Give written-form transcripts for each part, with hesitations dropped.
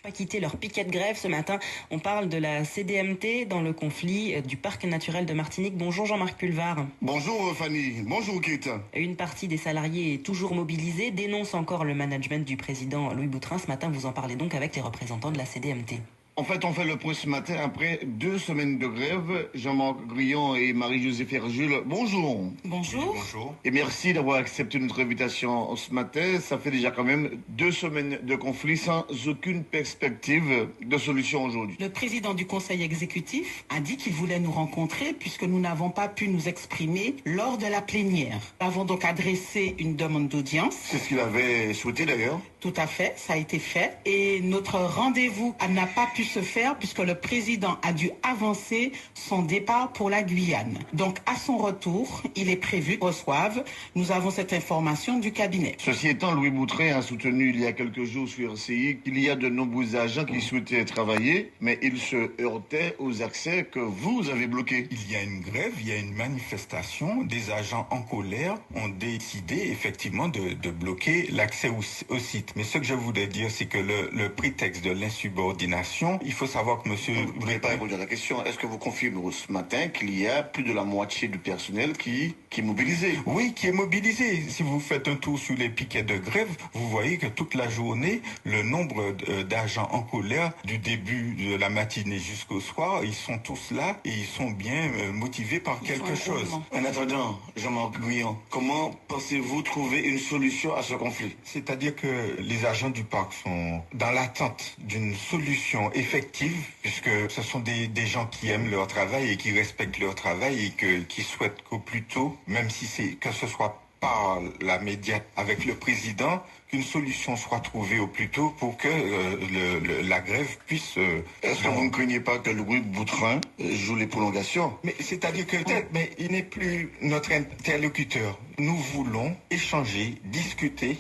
Pas quitter leur piquet de grève ce matin. On parle de la CDMT dans le conflit du parc naturel de Martinique. Bonjour Jean-Marc Pulvar. Bonjour Fanny, bonjour Kate. Une partie des salariés est toujours mobilisée, dénonce encore le management du président Louis Boutrin. Ce matin, vous en parlez donc avec les représentants de la CDMT. En fait, on fait le point ce matin après 2 semaines de grève. Jean-Marc Grillon et Marie-Josée Ferjul, bonjour. Bonjour. Bonjour. Et merci d'avoir accepté notre invitation ce matin. Ça fait déjà quand même 2 semaines de conflit sans aucune perspective de solution aujourd'hui. Le président du conseil exécutif a dit qu'il voulait nous rencontrer puisque nous n'avons pas pu nous exprimer lors de la plénière. Nous avons donc adressé une demande d'audience. C'est ce qu'il avait souhaité d'ailleurs. Tout à fait, ça a été fait. Et notre rendez-vous n'a pas pu se faire puisque le président a dû avancer son départ pour la Guyane. Donc à son retour, il est prévu qu'on reçoive. Nous avons cette information du cabinet. Ceci étant, Louis Boutrin a soutenu il y a quelques jours sur RCI qu'il y a de nombreux agents qui souhaitaient travailler, mais ils se heurtaient aux accès que vous avez bloqués. Il y a une grève, il y a une manifestation. Des agents en colère ont décidé effectivement de bloquer l'accès au site. Mais ce que je voulais dire, c'est que le prétexte de l'insubordination, il faut savoir que monsieur... Vous n'avez pas répondu à la question. Est-ce que vous confirmez ce matin qu'il y a plus de la moitié du personnel qui est mobilisé? Oui, qui est mobilisé. Si vous faites un tour sur les piquets de grève, vous voyez que toute la journée, le nombre d'agents en colère, du début de la matinée jusqu'au soir, ils sont tous là et ils sont bien motivés par quelque chose. En attendant, Jean-Marc Guyon, comment pensez-vous trouver une solution à ce conflit? C'est-à-dire que les agents du parc sont dans l'attente d'une solution effective, puisque ce sont des gens qui aiment leur travail et qui respectent leur travail et qui souhaitent qu'au plus tôt, même si c'est que ce soit par la médiate avec le président, qu'une solution soit trouvée au plus tôt pour que la grève puisse... Est-ce que vous ne craignez pas que Louis Boutrin joue les prolongations? Mais c'est-à-dire que peut-être, mais il n'est plus notre interlocuteur. Nous voulons échanger, discuter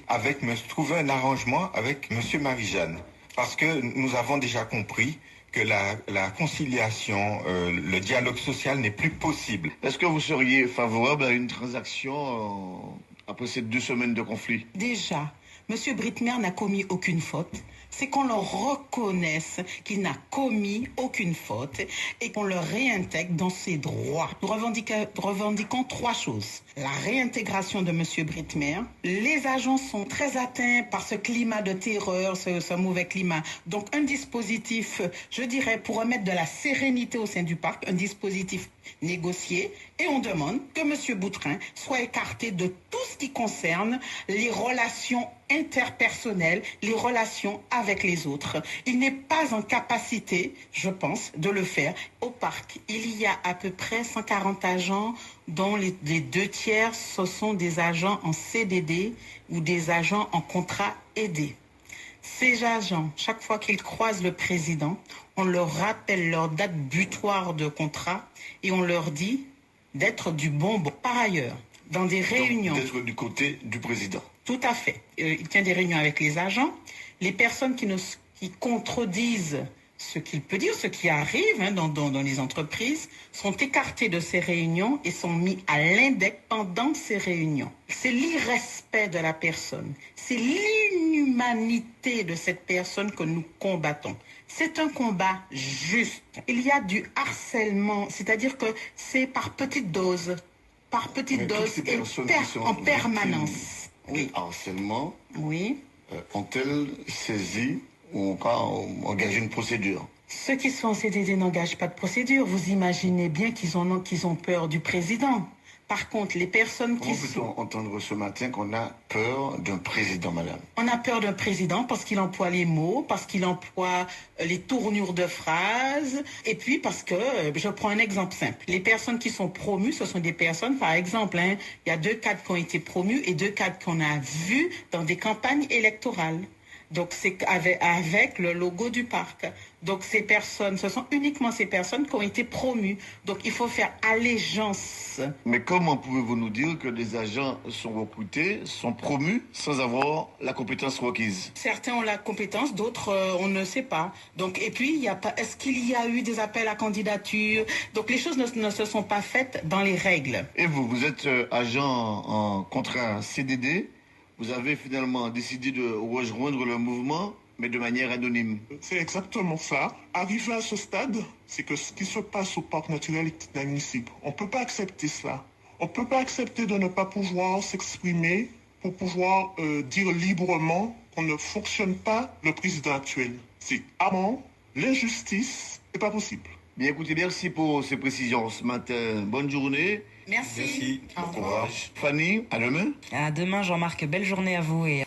trouver un arrangement avec monsieur Marie-Jeanne. Parce que nous avons déjà compris que la conciliation, le dialogue social n'est plus possible. Est-ce que vous seriez favorable à une transaction après ces 2 semaines de conflit? Déjà, M. Britmer n'a commis aucune faute. C'est qu'on le reconnaisse qu'il n'a commis aucune faute et qu'on le réintègre dans ses droits. Nous revendiquons 3 choses. La réintégration de M. Britmer. Les agents sont très atteints par ce climat de terreur, ce mauvais climat. Donc un dispositif, je dirais, pour remettre de la sérénité au sein du parc, un dispositif négocié. Et on demande que M. Boutrin soit écarté de tout ce qui concerne les relations interpersonnelles, les relations avec les autres. Il n'est pas en capacité, je pense, de le faire. Au parc, il y a à peu près 140 agents dont les 2 tiers, ce sont des agents en CDD ou des agents en contrat aidé. Ces agents, chaque fois qu'ils croisent le président, on leur rappelle leur date butoir de contrat et on leur dit d'être du bon bord. Par ailleurs, dans des réunions... Donc, d'être du côté du président. Tout à fait. Il tient des réunions avec les agents. Les personnes qui contredisent ce qu'il peut dire, ce qui arrive dans les entreprises, sont écartées de ces réunions et sont mis à l'index pendant ces réunions. C'est l'irrespect de la personne. C'est l'inhumanité de cette personne que nous combattons. C'est un combat juste. Il y a du harcèlement, c'est-à-dire que c'est par petite dose et en permanence. Oui, harcèlement. Oui. Ont-elles saisi ou encore engagé une procédure? Ceux qui sont en CDD n'engagent pas de procédure. Vous imaginez bien qu'ils ont peur du président. Par contre, les personnes qui sont... Comment peut-on entendre ce matin qu'on a peur d'un président, madame? On a peur d'un président parce qu'il emploie les mots, parce qu'il emploie les tournures de phrases, et puis parce que, je prends un exemple simple. Les personnes qui sont promues, ce sont des personnes, par exemple, il y a 2 cadres qui ont été promus et 2 cadres qu'on a vus dans des campagnes électorales. Donc c'est avec le logo du parc. Donc ces personnes, ce sont uniquement ces personnes qui ont été promues. Donc il faut faire allégeance. Mais comment pouvez-vous nous dire que des agents sont recrutés, sont promus sans avoir la compétence requise? Certains ont la compétence, d'autres on ne sait pas. Donc et puis est-ce qu'il y a eu des appels à candidature? Donc les choses ne se sont pas faites dans les règles. Et vous êtes agent en contrat CDD? Vous avez finalement décidé de rejoindre le mouvement mais de manière anonyme. C'est exactement ça. Arrivé à ce stade, c'est que ce qui se passe au parc naturel est inadmissible. On ne peut pas accepter cela. On ne peut pas accepter de ne pas pouvoir s'exprimer pour pouvoir dire librement qu'on ne fonctionne pas le président actuel. C'est aberrant, l'injustice, c'est pas possible. Bien écoutez, merci pour ces précisions ce matin. Bonne journée. Merci. Merci. Au Bon revoir. courage. Fanny, à demain. À demain, Jean-Marc. Belle journée à vous et